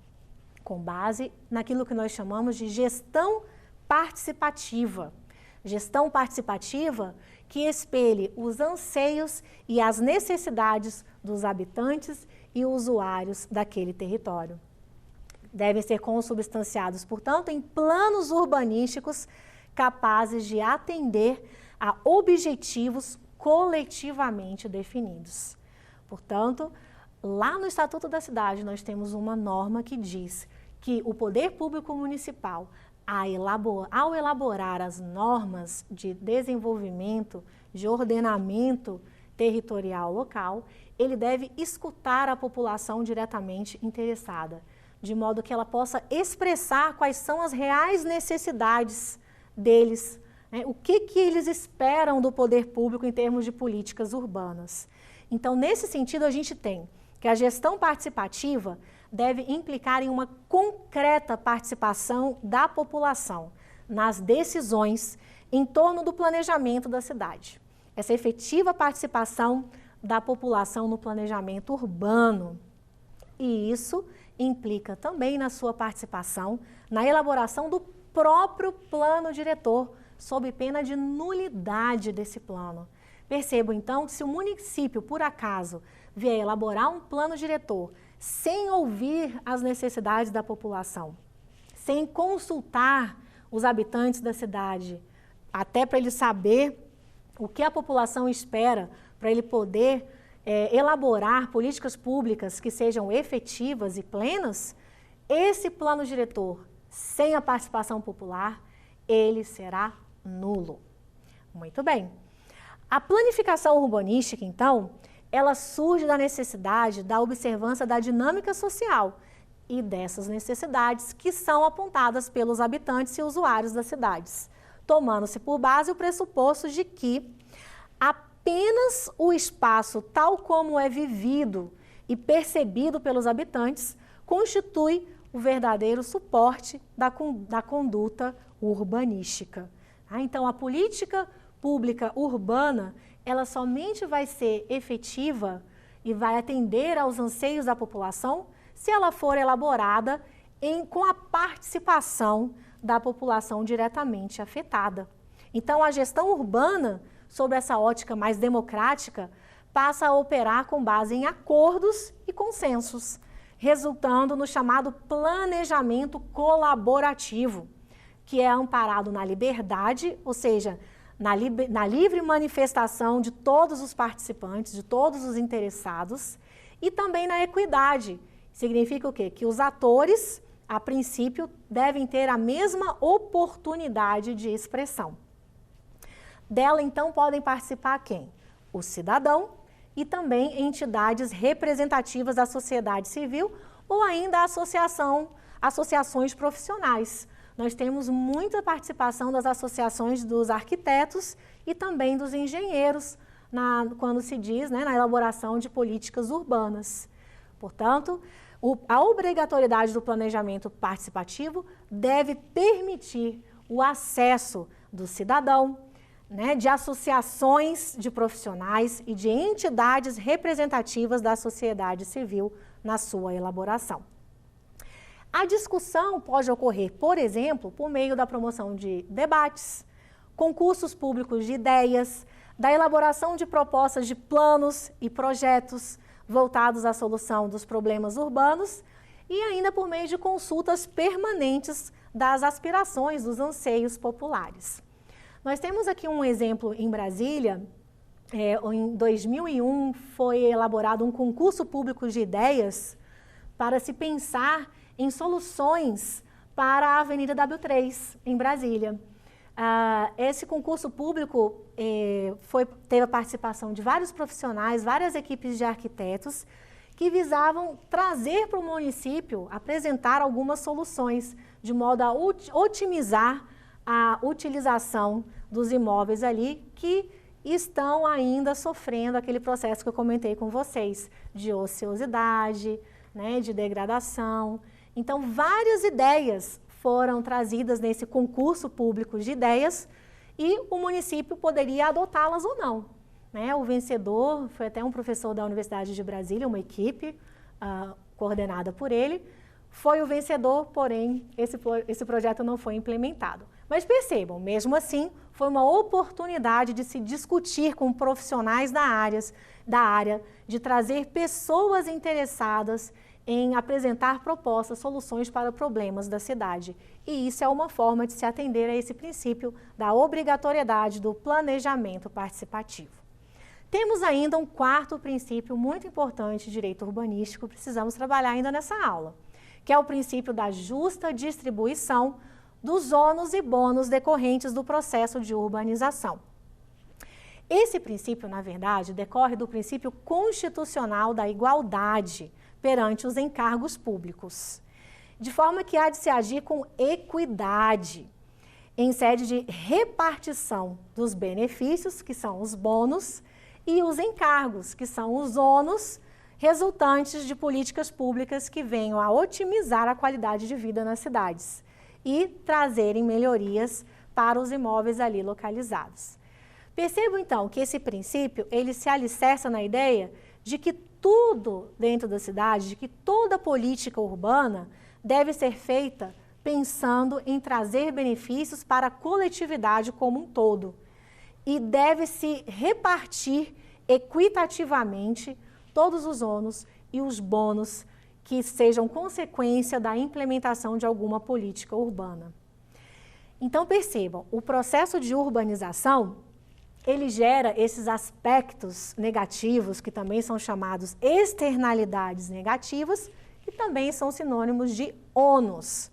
com base naquilo que nós chamamos de gestão participativa. Gestão participativa que espelhe os anseios e as necessidades dos habitantes e usuários daquele território. Devem ser consubstanciados, portanto, em planos urbanísticos capazes de atender a objetivos coletivamente definidos. Portanto, lá no Estatuto da Cidade, nós temos uma norma que diz que o poder público municipal, ao elaborar as normas de desenvolvimento, de ordenamento territorial local, ele deve escutar a população diretamente interessada, de modo que ela possa expressar quais são as reais necessidades deles, né? O que eles esperam do poder público em termos de políticas urbanas. Então, nesse sentido, a gente tem que a gestão participativa deve implicar em uma concreta participação da população nas decisões em torno do planejamento da cidade. Essa efetiva participação da população no planejamento urbano. E isso implica também na sua participação na elaboração do próprio plano diretor, sob pena de nulidade desse plano. Percebo, então, que se o município, por acaso, vier elaborar um plano diretor sem ouvir as necessidades da população, sem consultar os habitantes da cidade, até para ele saber o que a população espera, para ele poder elaborar políticas públicas que sejam efetivas e plenas, esse plano diretor, sem a participação popular, ele será nulo. Muito bem. A planificação urbanística, então, ela surge da necessidade da observância da dinâmica social e dessas necessidades que são apontadas pelos habitantes e usuários das cidades, tomando-se por base o pressuposto de que apenas o espaço tal como é vivido e percebido pelos habitantes constitui o verdadeiro suporte da conduta urbanística. Então, a política pública urbana, ela somente vai ser efetiva e vai atender aos anseios da população se ela for elaborada com a participação da população diretamente afetada. Então, a gestão urbana, sob essa ótica mais democrática, passa a operar com base em acordos e consensos, resultando no chamado planejamento colaborativo, que é amparado na liberdade, ou seja, na livre manifestação de todos os participantes, de todos os interessados, e também na equidade. Significa o quê? Que os atores, a princípio, devem ter a mesma oportunidade de expressão. Dela, então, podem participar quem? O cidadão e também entidades representativas da sociedade civil ou ainda associações profissionais. Nós temos muita participação das associações dos arquitetos e também dos engenheiros, quando se diz, né, na elaboração de políticas urbanas. Portanto, a obrigatoriedade do planejamento participativo deve permitir o acesso do cidadão, né, de associações de profissionais e de entidades representativas da sociedade civil na sua elaboração. A discussão pode ocorrer, por exemplo, por meio da promoção de debates, concursos públicos de ideias, da elaboração de propostas de planos e projetos voltados à solução dos problemas urbanos e ainda por meio de consultas permanentes das aspirações, dos anseios populares. Nós temos aqui um exemplo em Brasília. Em 2001 foi elaborado um concurso público de ideias para se pensar em soluções para a Avenida W3, em Brasília. Esse concurso público teve a participação de vários profissionais, várias equipes de arquitetos, que visavam trazer para o município, apresentar algumas soluções, de modo a otimizar a utilização dos imóveis ali que estão ainda sofrendo aquele processo que eu comentei com vocês, de ociosidade, né, de degradação. Então, várias ideias foram trazidas nesse concurso público de ideias e o município poderia adotá-las ou não, né? O vencedor foi até um professor da Universidade de Brasília, uma equipe coordenada por ele, foi o vencedor, porém esse projeto não foi implementado. Mas percebam, mesmo assim, foi uma oportunidade de se discutir com profissionais da área, de trazer pessoas interessadas em apresentar propostas, soluções para problemas da cidade. E isso é uma forma de se atender a esse princípio da obrigatoriedade do planejamento participativo. Temos ainda um quarto princípio muito importante de direito urbanístico, precisamos trabalhar ainda nessa aula, que é o princípio da justa distribuição dos ônus e bônus decorrentes do processo de urbanização. Esse princípio, na verdade, decorre do princípio constitucional da igualdade perante os encargos públicos, de forma que há de se agir com equidade, em sede de repartição dos benefícios, que são os bônus, e os encargos, que são os ônus, resultantes de políticas públicas que venham a otimizar a qualidade de vida nas cidades e trazerem melhorias para os imóveis ali localizados. Percebo, então, que esse princípio, ele se alicerça na ideia de que tudo dentro da cidade, de que toda política urbana deve ser feita pensando em trazer benefícios para a coletividade como um todo. E deve se repartir equitativamente todos os ônus e os bônus que sejam consequência da implementação de alguma política urbana. Então percebam, o processo de urbanização, ele gera esses aspectos negativos, que também são chamados externalidades negativas, que também são sinônimos de ônus.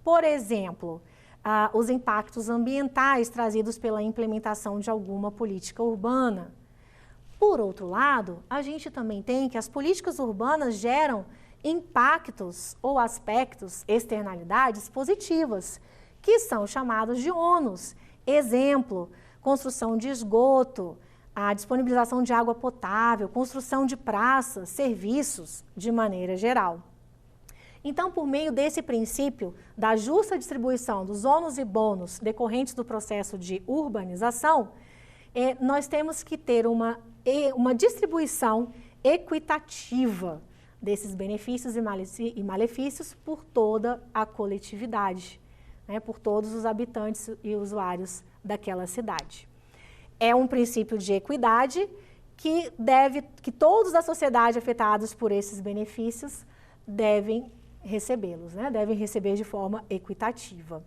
Por exemplo, os impactos ambientais trazidos pela implementação de alguma política urbana. Por outro lado, a gente também tem que as políticas urbanas geram impactos ou aspectos, externalidades positivas, que são chamados de ônus. Exemplo, construção de esgoto, a disponibilização de água potável, construção de praças, serviços, de maneira geral. Então, por meio desse princípio da justa distribuição dos ônus e bônus decorrentes do processo de urbanização, nós temos que ter uma distribuição equitativa desses benefícios e malefícios por toda a coletividade, né, por todos os habitantes e usuários daquela cidade. É um princípio de equidade que todos da sociedade afetados por esses benefícios devem recebê-los, né, devem receber de forma equitativa.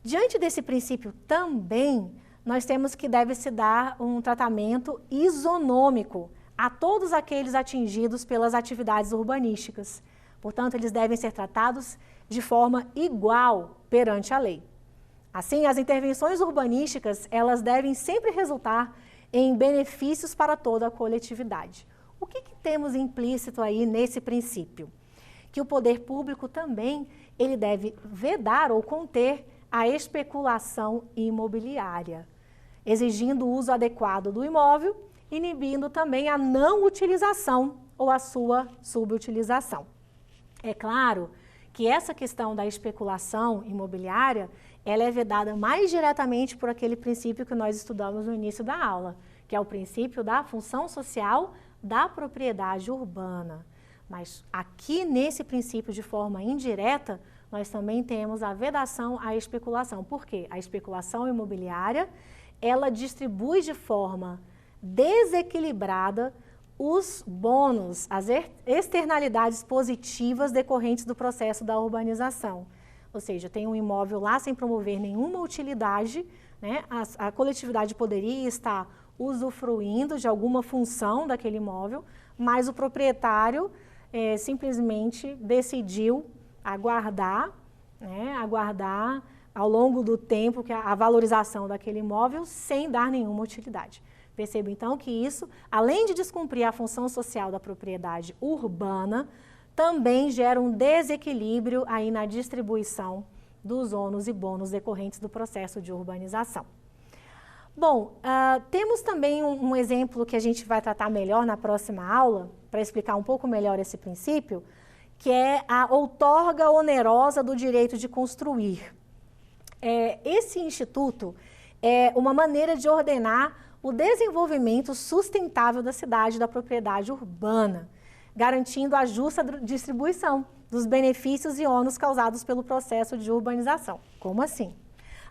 Diante desse princípio também, nós temos que deve se dar um tratamento isonômico a todos aqueles atingidos pelas atividades urbanísticas. Portanto, eles devem ser tratados de forma igual perante a lei. Assim, as intervenções urbanísticas, elas devem sempre resultar em benefícios para toda a coletividade. O que temos implícito aí nesse princípio? Que o poder público também, ele deve vedar ou conter a especulação imobiliária, exigindo o uso adequado do imóvel, inibindo também a não utilização ou a sua subutilização. É claro que essa questão da especulação imobiliária, ela é vedada mais diretamente por aquele princípio que nós estudamos no início da aula, que é o princípio da função social da propriedade urbana. Mas aqui nesse princípio de forma indireta, nós também temos a vedação à especulação. Por quê? A especulação imobiliária, ela distribui de forma desequilibrada os bônus, as externalidades positivas decorrentes do processo da urbanização. Ou seja, tem um imóvel lá sem promover nenhuma utilidade, né? A coletividade poderia estar usufruindo de alguma função daquele imóvel, mas o proprietário simplesmente decidiu aguardar, né? Aguardar ao longo do tempo que a valorização daquele imóvel sem dar nenhuma utilidade. Percebo, então, que isso, além de descumprir a função social da propriedade urbana, também gera um desequilíbrio aí na distribuição dos ônus e bônus decorrentes do processo de urbanização. Bom, temos também um exemplo que a gente vai tratar melhor na próxima aula, para explicar um pouco melhor esse princípio, que é a outorga onerosa do direito de construir. Esse instituto é uma maneira de ordenar o desenvolvimento sustentável da cidade, da propriedade urbana, garantindo a justa distribuição dos benefícios e ônus causados pelo processo de urbanização. Como assim?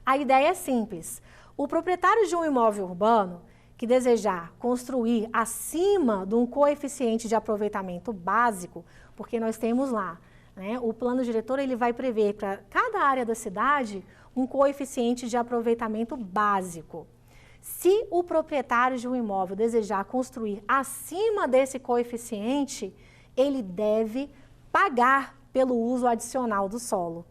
A ideia é simples. O proprietário de um imóvel urbano que desejar construir acima de um coeficiente de aproveitamento básico, porque nós temos lá, né, o plano diretor ele vai prever para cada área da cidade um coeficiente de aproveitamento básico. Se o proprietário de um imóvel desejar construir acima desse coeficiente, ele deve pagar pelo uso adicional do solo,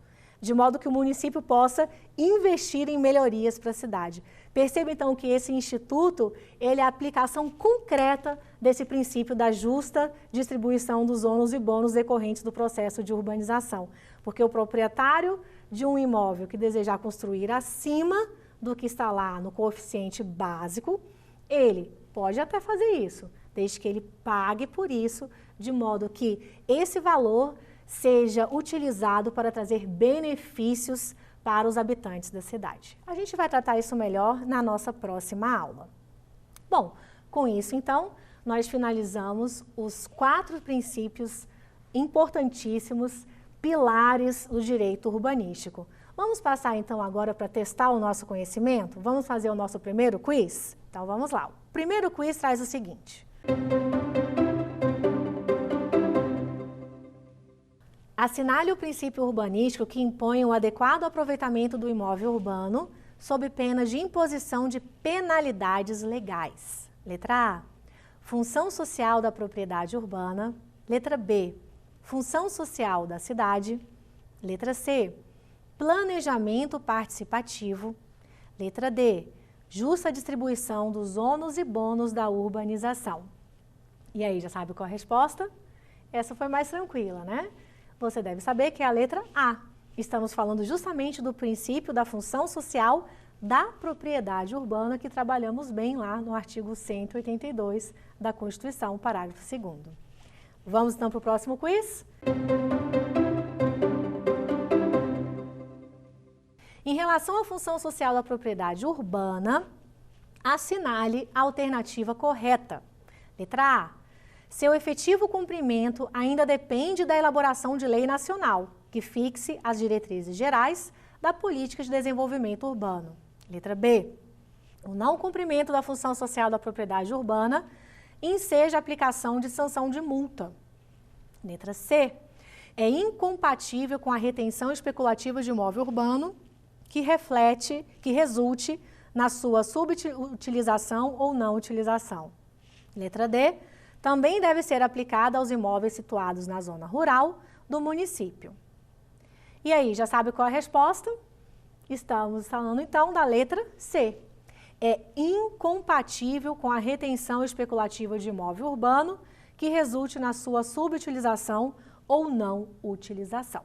de modo que o município possa investir em melhorias para a cidade. Perceba então que esse instituto, ele é a aplicação concreta desse princípio da justa distribuição dos ônus e bônus decorrentes do processo de urbanização. Porque o proprietário de um imóvel que desejar construir acima do que está lá no coeficiente básico, ele pode até fazer isso, desde que ele pague por isso, de modo que esse valor seja utilizado para trazer benefícios para os habitantes da cidade. A gente vai tratar isso melhor na nossa próxima aula. Bom, com isso, então, nós finalizamos os 4 princípios importantíssimos, pilares do direito urbanístico. Vamos passar, então, agora para testar o nosso conhecimento? Vamos fazer o nosso primeiro quiz? Então, vamos lá. O primeiro quiz traz o seguinte. Assinale o princípio urbanístico que impõe o adequado aproveitamento do imóvel urbano sob pena de imposição de penalidades legais. Letra A, função social da propriedade urbana. Letra B, função social da cidade. Letra C, planejamento participativo. Letra D, justa distribuição dos ônus e bônus da urbanização. E aí, já sabe qual a resposta? Essa foi mais tranquila, né? Você deve saber que é a letra A. Estamos falando justamente do princípio da função social da propriedade urbana que trabalhamos bem lá no artigo 182 da Constituição, parágrafo 2º. Vamos então para o próximo quiz? Em relação à função social da propriedade urbana, assinale a alternativa correta. Letra A. Seu efetivo cumprimento ainda depende da elaboração de lei nacional, que fixe as diretrizes gerais da política de desenvolvimento urbano. Letra B. O não cumprimento da função social da propriedade urbana enseja a aplicação de sanção de multa. Letra C. É incompatível com a retenção especulativa de imóvel urbano que resulte na sua subutilização ou não utilização. Letra D. Também deve ser aplicada aos imóveis situados na zona rural do município. E aí, já sabe qual é a resposta? Estamos falando então da letra C. É incompatível com a retenção especulativa de imóvel urbano que resulte na sua subutilização ou não utilização.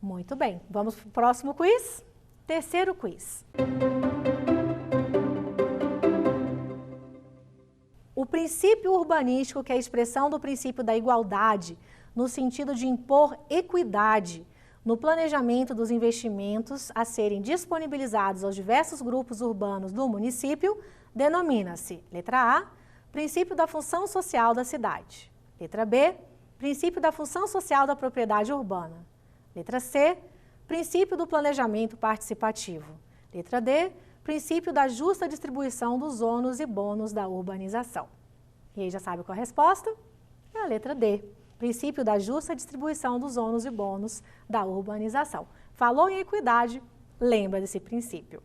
Muito bem, vamos para o próximo quiz? Terceiro quiz. O princípio urbanístico, que é a expressão do princípio da igualdade, no sentido de impor equidade no planejamento dos investimentos a serem disponibilizados aos diversos grupos urbanos do município, denomina-se, letra A, princípio da função social da cidade. Letra B, princípio da função social da propriedade urbana. Letra C, princípio do planejamento participativo. Letra D, princípio da justa distribuição dos ônus e bônus da urbanização. E aí já sabe qual a resposta? É a letra D, princípio da justa distribuição dos ônus e bônus da urbanização. Falou em equidade, lembra desse princípio.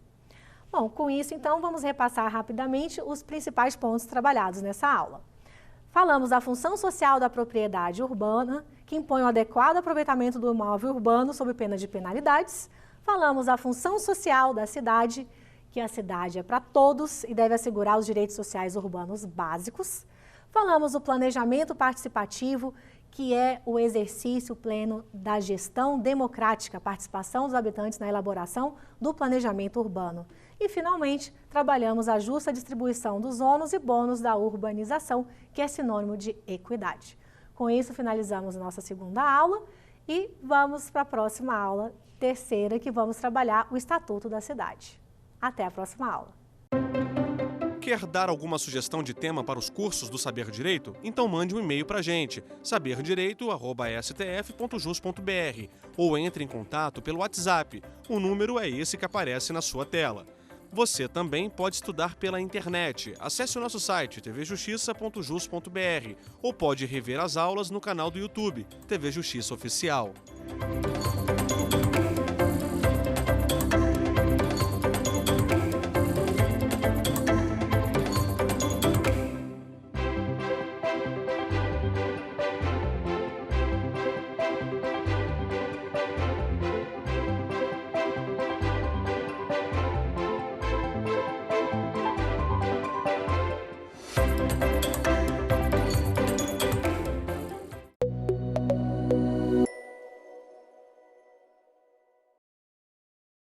Bom, com isso então vamos repassar rapidamente os principais pontos trabalhados nessa aula. Falamos da função social da propriedade urbana, que impõe o adequado aproveitamento do imóvel urbano sob pena de penalidades. Falamos da função social da cidade, que a cidade é para todos e deve assegurar os direitos sociais urbanos básicos. Falamos do planejamento participativo, que é o exercício pleno da gestão democrática, a participação dos habitantes na elaboração do planejamento urbano. E, finalmente, trabalhamos a justa distribuição dos ônus e bônus da urbanização, que é sinônimo de equidade. Com isso, finalizamos a nossa segunda aula e vamos para a próxima aula, terceira, que vamos trabalhar o Estatuto da Cidade. Até a próxima aula. Quer dar alguma sugestão de tema para os cursos do Saber Direito? Então mande um e-mail para a gente, saberdireito@stf.jus.br, ou entre em contato pelo WhatsApp. O número é esse que aparece na sua tela. Você também pode estudar pela internet. Acesse o nosso site tvjustiça.jus.br ou pode rever as aulas no canal do YouTube, TV Justiça Oficial.